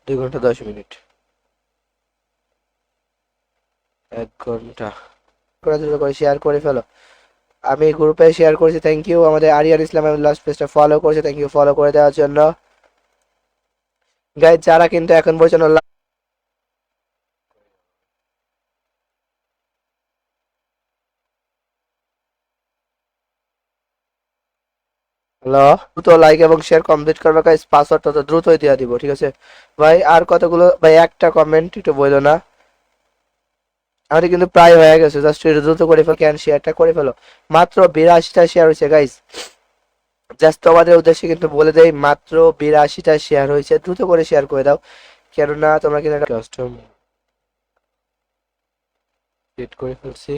2 ঘন্টা 10 মিনিট, 1 ঘন্টা করে দ্রুত করে শেয়ার করে ফেলো। আমি গ্রুপে শেয়ার করেছি, থ্যাংক ইউ। আমাদের আরিয়ান ইসলাম লাস্ট পেজটা ফলো করেছে, থ্যাংক ইউ ফলো করে দেওয়ার জন্য। গাইজ যারা কিন্তু এখন পর্যন্ত হ্যালো, দ্রুত লাইক এবং শেয়ার কমপ্লিট করবে গাইজ, পাসওয়ার্ড তত দ্রুতই দিয়ে দিব, ঠিক আছে ভাই? আর কতগুলো ভাই, একটা কমেন্ট একটু বললো না, আমাদের কিন্তু প্রায় হয়ে গেছে, জাস্ট একটু দ্রুত করে ফেলো, ক্যান শেয়ারটা করে ফেলো। মাত্র 82টা শেয়ার হয়েছে গাইজ, জাস্ট তোমাদের উদ্দেশ্যে কিন্তু বলে দেই, মাত্র 82টা শেয়ার হয়েছে, দ্রুত করে শেয়ার করে দাও, কেননা তোমরা কিন্তু কাস্টম ক্রিয়েট করে ফেলছি।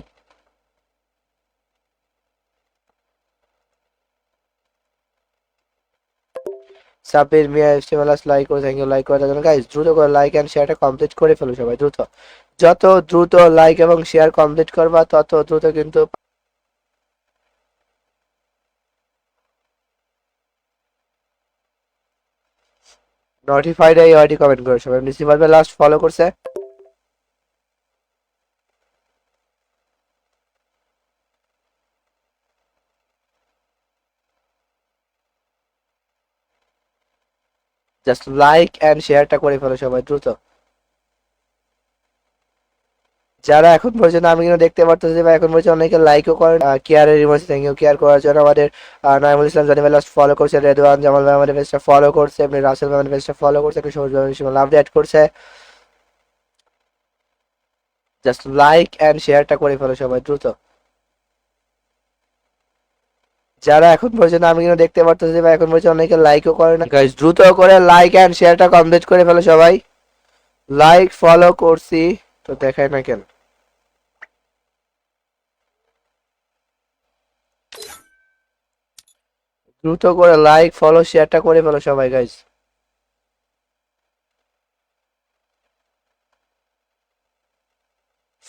সাব্বির মিয়া এস্টিমালাস লাইক করে, থ্যাংক ইউ লাইক করার জন্য গাইস। দ্রুত করে লাইক এন্ড শেয়ারটা কমপ্লিট করে ফেলো সবাই দ্রুত। যত দ্রুত লাইক এবং শেয়ার কমপ্লিট করবা তত দ্রুত কিন্তু নোটিফাইড এই আইডি কমেন্ট করে সবাই। নিসিমাল ভাই লাস্ট ফলো করছে, জাস্ট লাইক এন্ড শেয়ারটা করে ফেলো সবাই দ্রুত। যারা এখন পর্যন্ত আমি কিন্তু দেখতে পারতেছি বা এখন পর্যন্ত অনেকে লাইকও করেন, কেয়ারের রিমোজ, থ্যাংক ইউ কেয়ার করার জন্য। আমাদের নাইমুল ইসলাম জানি ভাই লাস্ট ফলো করছে, রেদওয়ান জামাল ভাই আমাদের পেজটা ফলো করছে, এমনি রাসেল ভাই আমাদের পেজটা ফলো করছে, একটু সবুজ ভাই লাভ অ্যাড করছে। জাস্ট লাইক এন্ড শেয়ারটা করে ফেলো সবাই দ্রুত। যারা এখন পর্যন্ত আমি কিন্তু দেখতে পারতেছি বা এখন পর্যন্ত অনেকে লাইকও করে না গাইস, দ্রুত করে লাইক এন্ড শেয়ারটা কমপ্লিট করে ফেলো সবাই। লাইক ফলো করছি তো দেখায় না কেন? দ্রুত করে লাইক ফলো শেয়ারটা করে ফেলো সবাই গাইস।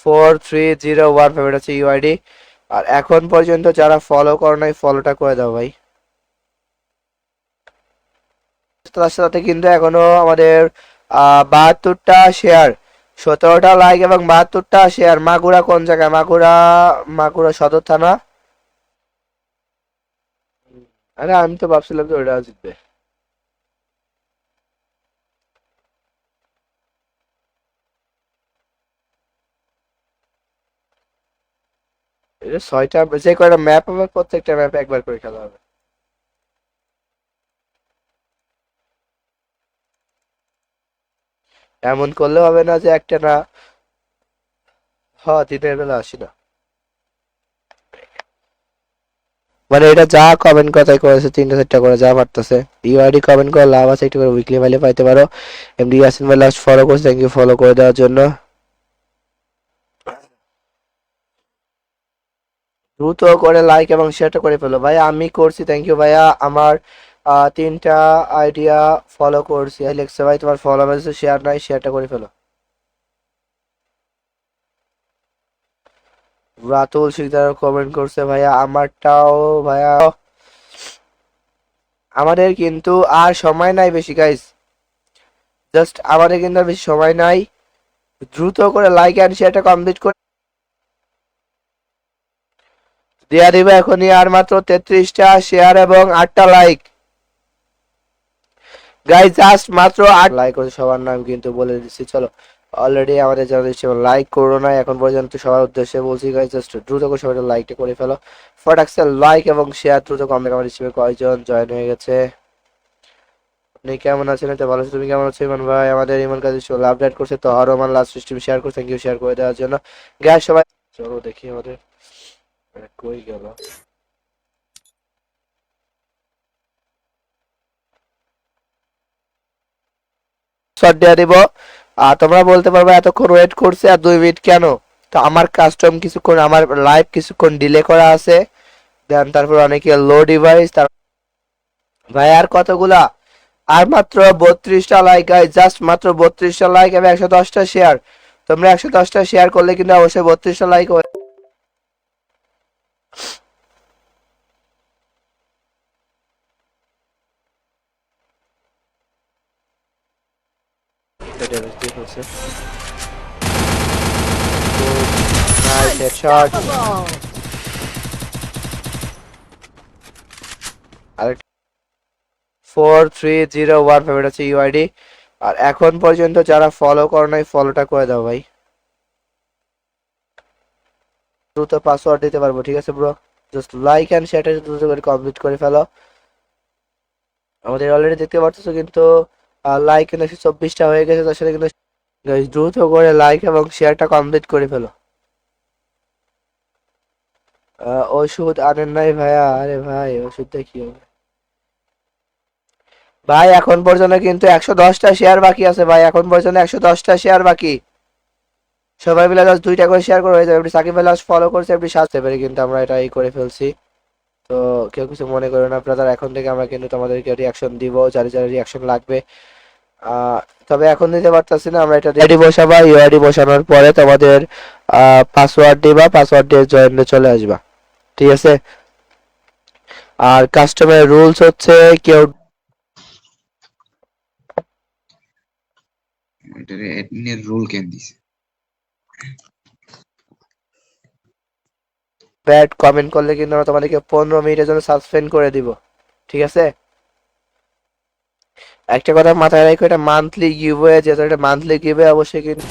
4301 এটা হচ্ছে ইউআইডি। আর এখন পর্যন্ত যারা ফলো করো নাই ফলোটা করে দাও ভাই। তার সাথে কিন্তু এখনো আমাদের 72টা শেয়ার, 17টা লাইক এবং 72টা শেয়ার। মাগুরা কোন জায়গায়? মাগুরা, মাগুরা সদর থানা। আরে আমি তো ভাবছিলাম যে ওটা জিতবে। এটা 6টা, যে কয়টা ম্যাপ হবে প্রত্যেকটা ম্যাপে একবার করে খেলা হবে। এমন করলে হবে না যে একটা না। হ্যাঁ, দিনের বেলা আসি না, মানে এটা যা কমেন্ট কথাই করেছে 3টা 4টা করে যা পারতেছে। ইউআইডি কমেন্ট করে লাভ আছে, একটু করে উইকলি ভাইলে পাইতে পারো। এমডি ইয়াসিন ভাই লাস্ট ফলো করছে, থ্যাংক ইউ ফলো করে দেওয়ার জন্য। দ্রুত করে লাইক এবং শেয়ারটা করে ফেলো ভাই। আমি করছি, থ্যাংক ইউ ভাইয়া। আমার 3টা আইডিয়া ফলো করছি, লেখছে ভাই তোমার ফলো মেসেজ শেয়ার নাই, শেয়ারটা করে ফেলো। রাতুল শিকদার কমেন্ট করছে ভাইয়া আমারটাও। ভাইয়া আমাদের কিন্তু আর সময় নাই বেশি গাইস, জাস্ট আমাদের কিন্তু আর বেশি সময় নাই। দ্রুত করে লাইক এন্ড শেয়ারটা কমপ্লিট করে দেয়া দিবে এখনই। আর মাত্র 33টা শেয়ার এবং 8টা লাইক গাইস, জাস্ট মাত্র 8 লাইক করে সবার নাম কিন্তু বলে দিচ্ছি। চলো, অলরেডি আমাদের যারা দিচ্ছে লাইক করো না এখন পর্যন্ত, সবার উদ্দেশ্যে বলছি গাইস, জাস্ট দ্রুত করে সবাই লাইকটা করে ফেলো ফটাকসে। লাইক এবং শেয়ার দ্রুত কমপ্লিট। আমার হিসেবে কয়জন জয়েন হয়ে গেছে? আপনি কেমন আছেন? এটা ভালো আছি, তুমি কেমন আছো ইমন ভাই? আমাদের ইমন কাজে চলে আপডেট করছে তো, আর রহমান লাস্ট স্ট্রিম শেয়ার করছে, থ্যাংক ইউ শেয়ার করে দেওয়ার জন্য গাইস সবাই। চলো দেখি আমাদের কই গেল। শট দেয়া দিব। আর তোমরা বলতে পারবে এতক্ষণ ওয়েট করছে আর 2 মিনিট কেন? তো আমার কাস্টম কিছুক্ষণ, আমার লাইভ কিছুক্ষণ ডিলে করা আছে, দেন তারপর অনেকে লো ডিভাইস তার। ভাই আর কতগুলা? আর মাত্র 32টা লাইক গাইস, জাস্ট মাত্র 32টা লাইক এবং 110টা শেয়ার। তোমরা 110টা শেয়ার করলে কিন্তু অবশ্যই 32টা লাইক। একটা ড্যামেজ দিয়ে ফেলছে। Nice headshot. আরেকটা 43015 এটা হচ্ছে ইউআইডি। আর এখন পর্যন্ত যারা ফলো করো নাই ফলোটা করে দাও ভাই, দ্রুত পাসওয়ার্ড দিতে পারবো। ঠিক আছে ব্রো, জাস্ট লাইক এন্ড শেয়ারটা দ্রুত করে কমপ্লিট করে ফেলো। আমাদের অলরেডি দেখতে পাচ্ছ কিন্তু লাইক কিন্তু 124টা হয়ে গেছে, তার সাথে কিন্তু guys, দ্রুত করে লাইক এবং শেয়ারটা কমপ্লিট করে ফেলো। ওষুধ আনেন নাই ভাইয়া? আরে ভাই ওষুধটা কি হবে ভাই, এখন পর্যন্ত কিন্তু 110টা শেয়ার বাকি আছে ভাই, এখন পর্যন্ত 110টা শেয়ার বাকি। সবাই মিলে জাস্ট 2টা করে শেয়ার করে হয়ে যাবে। এমনি সাকিব আল ফলো করছে, এমনি সাজতে পারি কিন্তু আমরা এটা এই করে ফেলছি। তো কেউ কিছু মনে করো না ব্রাদার, এখন থেকে আমরা কিন্তু তোমাদেরকে রিয়াকশন দিব, যার যার রিয়াকশন লাগবে। আহ, তবে এখন দিতে পারতেছি না, আমরা এটা আইডি বসাবা, ইউআইডি বসানোর পরে তোমাদের পাসওয়ার্ড দিবা, পাসওয়ার্ড দিয়ে জয়েন্টে চলে আসবা। ঠিক আছে? আর কাস্টমার রুলস হচ্ছে কেউ এটারে অ্যাডমিনের রোল কেন দিছে? ব্যাড কমেন্ট করলে কিন্তু আমরা তোমাদেরকে 15 মিনিটের জন্য সাসপেন্ড করে দিব। ঠিক আছে? একটা কথা মাথায় রাখো, এটা মান্থলি গিভওয়ে, যেহেতু এটা মান্থলি গিভওয়ে অবশ্যই কিন্তু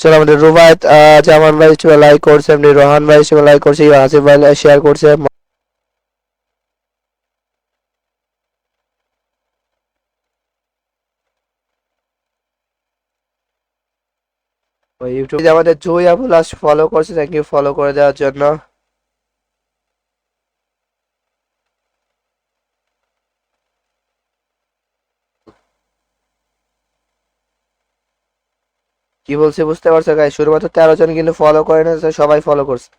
চলো আমাদের রুবায়েত জামান ভাই হিসেবে লাইক করছে, এমনি রোহান ভাই হিসেবে লাইক করছে, আসিফ ভাই শেয়ার করছে, ইউটিউবে আমাদের জুই আবুল ফলো করছে, থ্যাংক ইউ ফলো করে দেওয়ার জন্য। কি বলছে বুঝতে পারছো গাইস? শুধুমাত্র 13 জন কিন্তু ফলো করে না, সবাই ফলো করছে।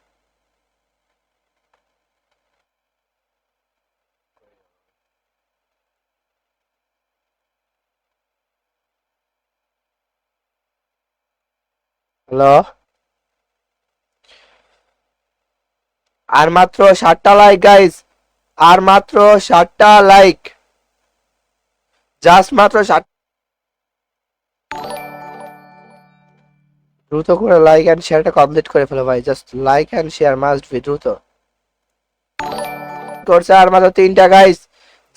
হ্যালো, আর মাত্র 60টা লাইক গাইস, আর মাত্র 60টা লাইক, জাস্ট মাত্র 60। দ্রুত করে লাইক এন্ড শেয়ারটা কমপ্লিট করে ফেলো ভাই, just like and share must be দ্রুত করছে। আর মাত্র 3টা গাইস,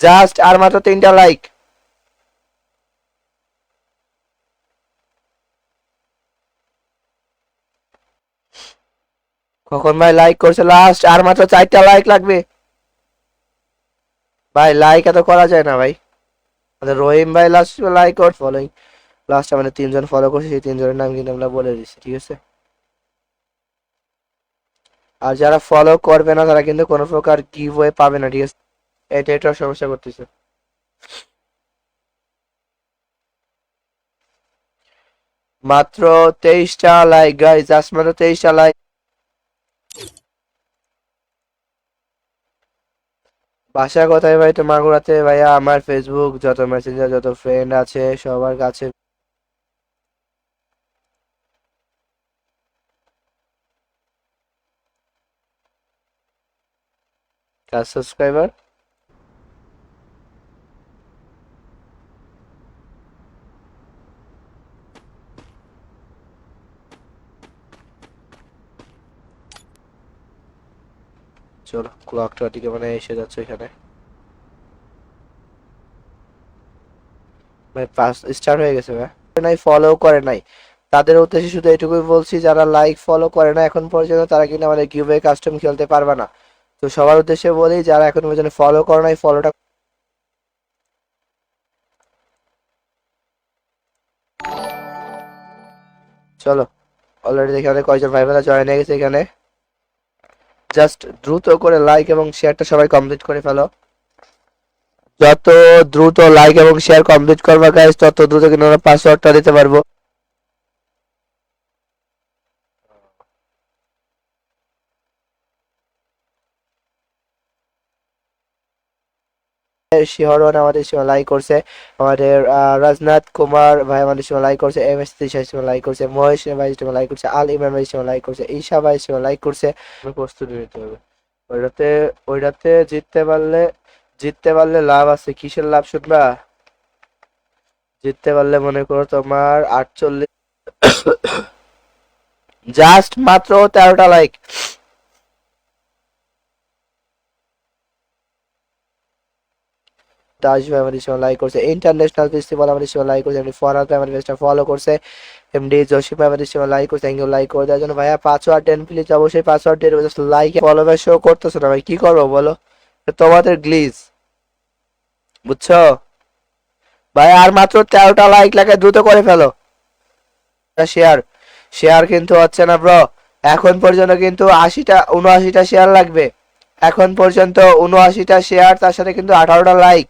জাস্ট আর মাত্র 3টা লাইক। কখন ভাই লাইক করছে লাস্ট? আর মাত্র 4টা লাইক লাগবে ভাই, লাইক এত করা যায় না ভাই। আমাদের রহিম ভাই লাস্ট লাইক আর ফলোইং, লাস্ট আমাদের 3জন ফলো করছে, সেই 3জনের নাম কিন্তু আমরা বলে দিচ্ছি। ঠিক আছে? আর যারা ফলো করবে না তারা কিন্তু কোনো প্রকার গিভওয়ে পাবে না। ঠিক আছে? এটা সমস্যা করতেছে। মাত্র 23টা লাইক গাইস, জাস্ট মাত্র 23টা লাইক। বাসা কোথায় ভাই? তো মাগুরাতে ভাইয়া। আমার ফেসবুক যত মেসেঞ্জার যত ফ্রেন্ড আছে সবার কাছে সাবস্ক্রাইবার। চলো ক্লকটা দিকে মানে এসে যাচ্ছে এখানে ভাই, পাস স্টার্ট হয়ে গেছে ভাই। নাই ফলো করে নাই তাদের উদ্দেশ্যে শুধু এটুকুই বলছি, যারা লাইক ফলো করে না এখন পর্যন্ত তারা কিন্তু আমাদের গিভওয়ে কাস্টম খেলতে পারবে না। তো সবার উদ্দেশ্যে বলি, যারা এখন পর্যন্ত ফলো করে নাই ফলোটা চলো। অলরেডি দেখে আমাদের কয়জন ভাই বোনেরা জয়েন হয়ে গেছে এখানে। জাস্ট দ্রুত করে লাইক এবং শেয়ারটা সবাই কমপ্লিট করে ফেলো। যত দ্রুত লাইক এবং শেয়ার কমপ্লিট করবা গাইস, তত দ্রুত কিন্তু আমরা পাসওয়ার্ডটা দিতে পারবো। শিহরণ আমাদের সীমা লাইক করছে, আমাদের রাজনাথ কুমার ভাই আমাদের সীমা লাইক করছে, এম এস তৃষা সীমা লাইক করছে, মহেশ ভাই সীমা লাইক করছে, আল ইমরান ভাই সীমা লাইক করছে, ঈশা ভাই সীমা লাইক করছে। প্রস্তুতি নিতে হবে ওইটাতে, ওইটাতে জিততে পারলে লাভ আছে। কিসের লাভ শুনবা? জিততে পারলে মনে করো তোমার 48, জাস্ট মাত্র 13টা লাইক। দাস ভাই আমাদের সঙ্গে লাইক করছে, ইন্টারন্যাশনাল ফেস্টিভ্যাল আমাদের সঙ্গে লাইক করছে, এমনি ফরহাদ ভাই আমাদের পেজটা ফলো করছে, এমডি জসিম ভাই আমাদের সঙ্গে লাইক করছে, থ্যাংক ইউ লাইক করে দেওয়ার জন্য। ভাইয়া পাসওয়ার্ড দেন প্লিজ, অবশ্যই পাসওয়ার্ড দিয়ে লাইক ফলো ভাই শো করতেছো না ভাই, কি করবো বলো? তোমাদের গ্লিজ, বুঝছো ভাই? আর মাত্র 13টা লাইক লাগে, দ্রুত করে ফেলো। শেয়ার শেয়ার কিন্তু হচ্ছে না ব্রো, এখন পর্যন্ত কিন্তু 79টা শেয়ার লাগবে, এখন পর্যন্ত 79টা শেয়ার, তার সাথে কিন্তু 18টা লাইক।